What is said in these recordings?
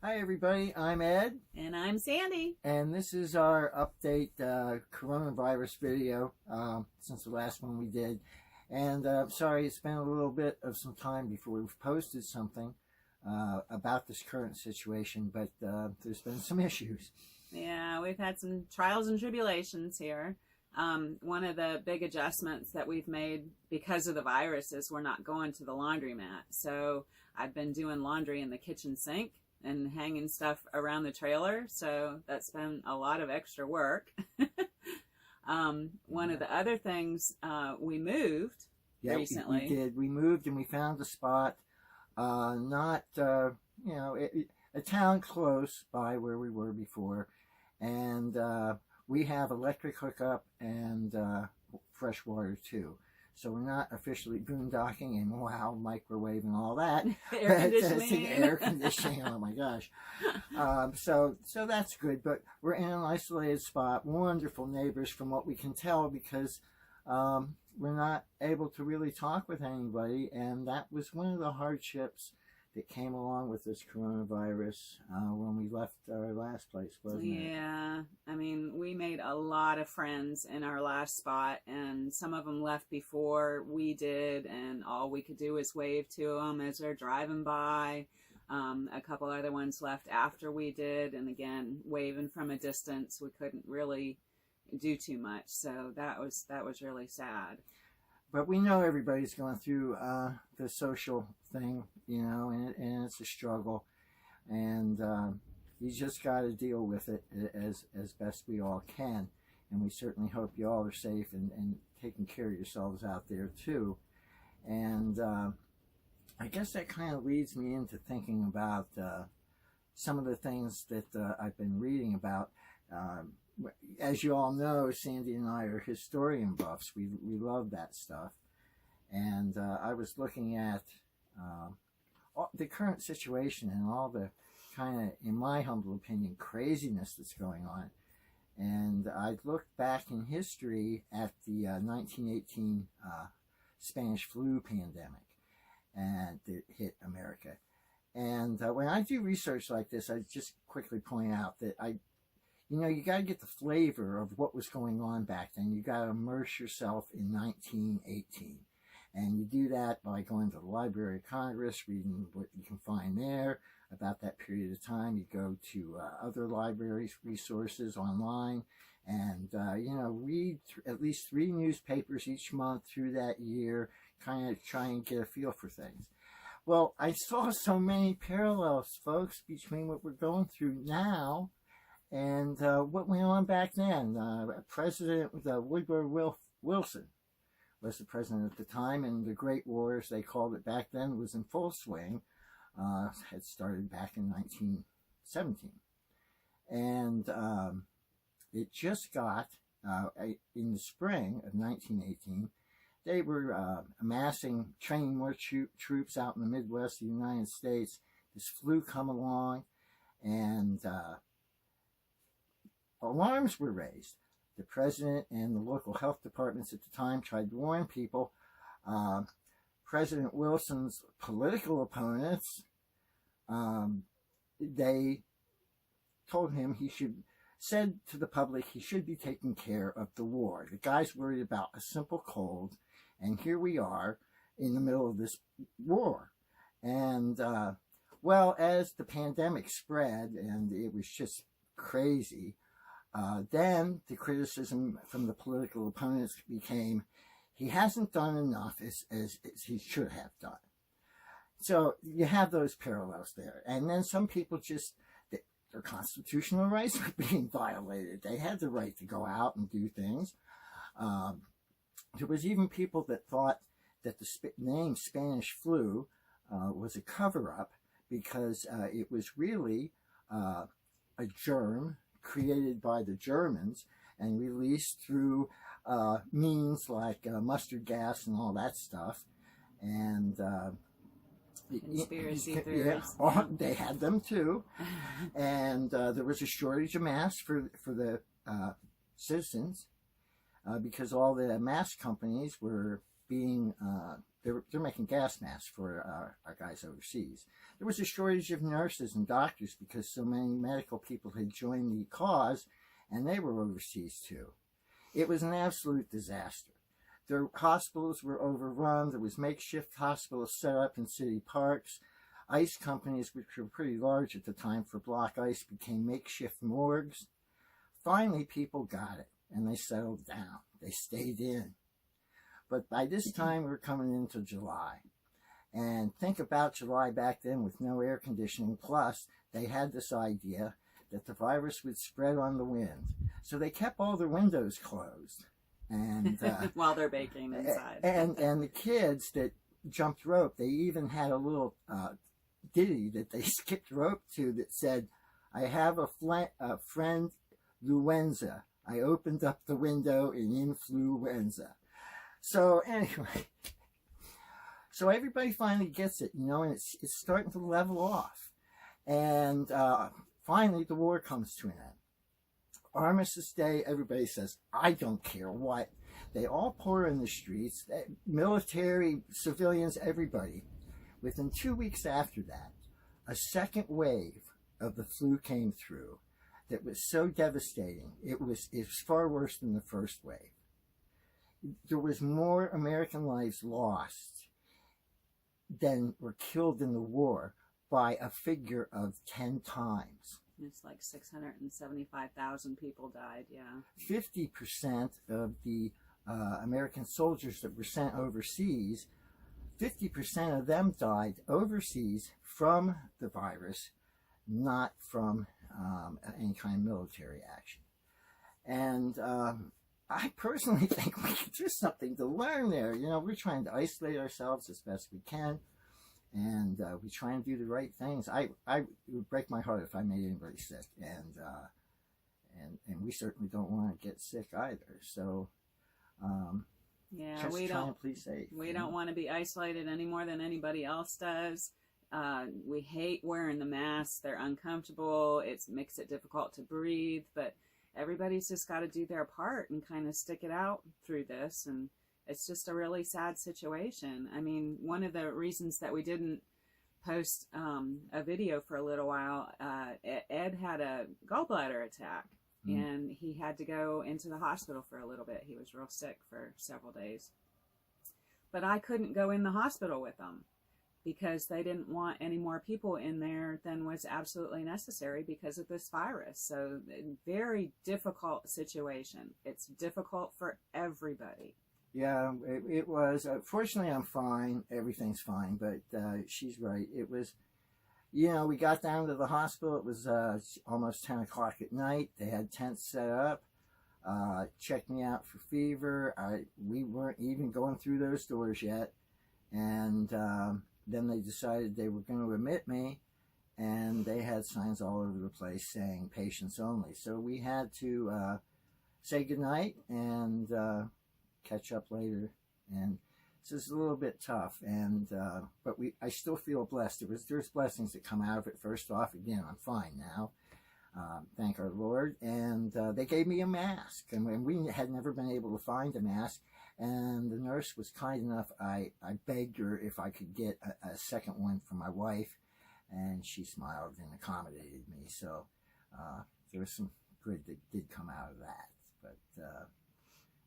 Hi everybody, I'm Ed. And I'm Sandy. And this is our update coronavirus video since the last one we did. And sorry, it's been a little bit of some time before we've posted something about this current situation, but there's been some issues. Yeah, we've had some trials and tribulations here. One of the big adjustments that we've made because of the virus is we're not going to the laundromat. So I've been doing laundry in the kitchen sink and hanging stuff around the trailer. So that's been a lot of extra work. One of the other things, we moved recently. We did. We moved and we found a spot, not, a town close by where we were before. And we have electric hookup and fresh water too. So we're not officially boondocking and wow, microwave and all that. Air conditioning. Air conditioning, oh my gosh. So that's good, but we're in an isolated spot. Wonderful neighbors from what we can tell, because we're not able to really talk with anybody, and that was one of the hardships that came along with this coronavirus when we left our last place, wasn't it? Yeah, I mean, we made a lot of friends in our last spot, and some of them left before we did, and all we could do was wave to them as they're driving by. A couple other ones left after we did, and again, waving from a distance. We couldn't really do too much, so that was really sad. But we know everybody's going through the social thing, and it's a struggle. And you just got to deal with it as best we all can. And we certainly hope you all are safe and taking care of yourselves out there too. And I guess that kind of leads me into thinking about some of the things that I've been reading about. As you all know, Sandy and I are historian buffs. We love that stuff. And I was looking at the current situation and all the kind of, in my humble opinion, craziness that's going on. And I looked back in history at the 1918 Spanish flu pandemic and that hit America. And when I do research like this, I just quickly point out that you got to get the flavor of what was going on back then. You got to immerse yourself in 1918. And you do that by going to the Library of Congress, reading what you can find there about that period of time. You go to other libraries, resources online, and, read at least 3 newspapers each month through that year, kind of try and get a feel for things. Well, I saw so many parallels, folks, between what we're going through now and what went on back then. President Woodrow Wilson was the president at the time, and the Great War, as they called it back then, was in full swing. Had started back in 1917. And it just got, in the spring of 1918, they were training more troops out in the Midwest of the United States. This flu come along, and alarms were raised. The president and the local health departments at the time tried to warn people. President Wilson's political opponents, they told him said to the public he should be taking care of the war. The guy's worried about a simple cold, and here we are in the middle of this war. And, as the pandemic spread, and it was just crazy, then the criticism from the political opponents became, he hasn't done enough as he should have done. So you have those parallels there. And then some people their constitutional rights were being violated. They had the right to go out and do things. There was even people that thought that the name Spanish flu was a cover-up, because it was really a germ created by the Germans and released through means like mustard gas and all that stuff. And conspiracy theories. Yeah, they had them too. And there was a shortage of masks for the citizens, because all the mask companies were being they're making gas masks for our guys overseas. There was a shortage of nurses and doctors because so many medical people had joined the cause, and they were overseas too. It was an absolute disaster. Their hospitals were overrun. There was makeshift hospitals set up in city parks. Ice companies, which were pretty large at the time for block ice, became makeshift morgues. Finally, people got it, and they settled down. They stayed in. But by this time, we're coming into July. And think about July back then with no air conditioning. Plus, they had this idea that the virus would spread on the wind. So they kept all their windows closed. And while they're baking inside. And the kids that jumped rope, they even had a little ditty that they skipped rope to that said, I have a friend, Luenza. I opened up the window in influenza. So anyway, so everybody finally gets it, and it's starting to level off. And finally, the war comes to an end. Armistice Day, everybody says, I don't care what. They all pour in the streets, military, civilians, everybody. Within 2 weeks after that, a second wave of the flu came through that was so devastating. It was far worse than the first wave. There was more American lives lost than were killed in the war by a figure of 10 times. It's like 675,000 people died, yeah. 50% of the American soldiers that were sent overseas, 50% of them died overseas from the virus, not from any kind of military action. And I personally think there's something to learn there. We're trying to isolate ourselves as best we can, and we try and do the right things. It would break my heart if I made anybody sick, and we certainly don't want to get sick either. So, yeah, we don't play safe. We don't want to be isolated any more than anybody else does. We hate wearing the masks. They're uncomfortable. It makes it difficult to breathe, but everybody's just got to do their part and kind of stick it out through this. And it's just a really sad situation. I mean, one of the reasons that we didn't post a video for a little while, Ed had a gallbladder attack, and he had to go into the hospital for a little bit. He was real sick for several days. But I couldn't go in the hospital with him because they didn't want any more people in there than was absolutely necessary because of this virus. So, very difficult situation. It's difficult for everybody. Yeah, it was. Fortunately, I'm fine. Everything's fine. But she's right. It was, we got down to the hospital. It was almost 10 o'clock at night. They had tents set up, checked me out for fever. We weren't even going through those doors yet. And then they decided they were going to admit me, and they had signs all over the place saying patients only. So we had to say goodnight and catch up later. And so it's a little bit tough, and but I still feel blessed. There's blessings that come out of it. First off, again, I'm fine now. Thank our Lord. And they gave me a mask, and we had never been able to find a mask. And the nurse was kind enough, I begged her if I could get a second one for my wife, and she smiled and accommodated me. So there was some good that did come out of that. But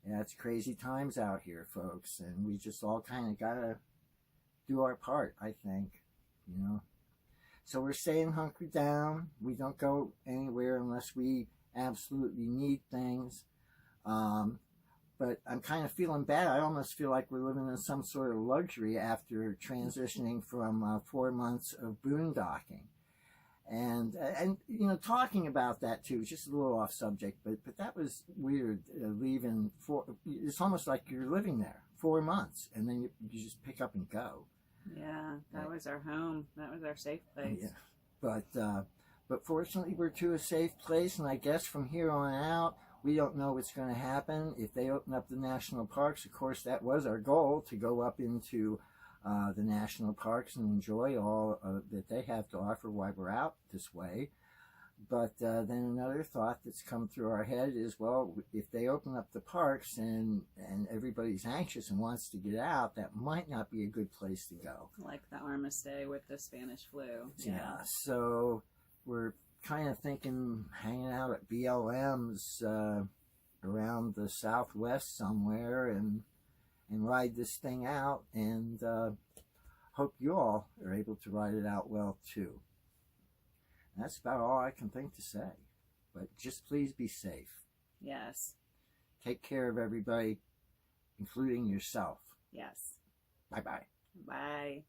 yeah, it's crazy times out here, folks, and we just all kind of got to do our part, I think, So we're staying hunkered down. We don't go anywhere unless we absolutely need things. But I'm kind of feeling bad. I almost feel like we're living in some sort of luxury after transitioning from 4 months of boondocking. And talking about that too, just a little off subject, but that was weird, leaving it's almost like you're living there 4 months, and then you just pick up and go. Yeah, that was our home. That was our safe place. Yeah. But fortunately, we're to a safe place, and I guess from here on out, we don't know what's going to happen. If they open up the national parks, of course, that was our goal, to go up into the national parks and enjoy all that they have to offer while we're out this way. But then another thought that's come through our head is, well, if they open up the parks and everybody's anxious and wants to get out, that might not be a good place to go. Like the Armistice with the Spanish flu. Yeah. So we're kind of thinking hanging out at BLM's around the Southwest somewhere and ride this thing out, and hope you all are able to ride it out well too. And that's about all I can think to say. But just please be safe. Yes. Take care of everybody, including yourself. Yes. Bye-bye. Bye.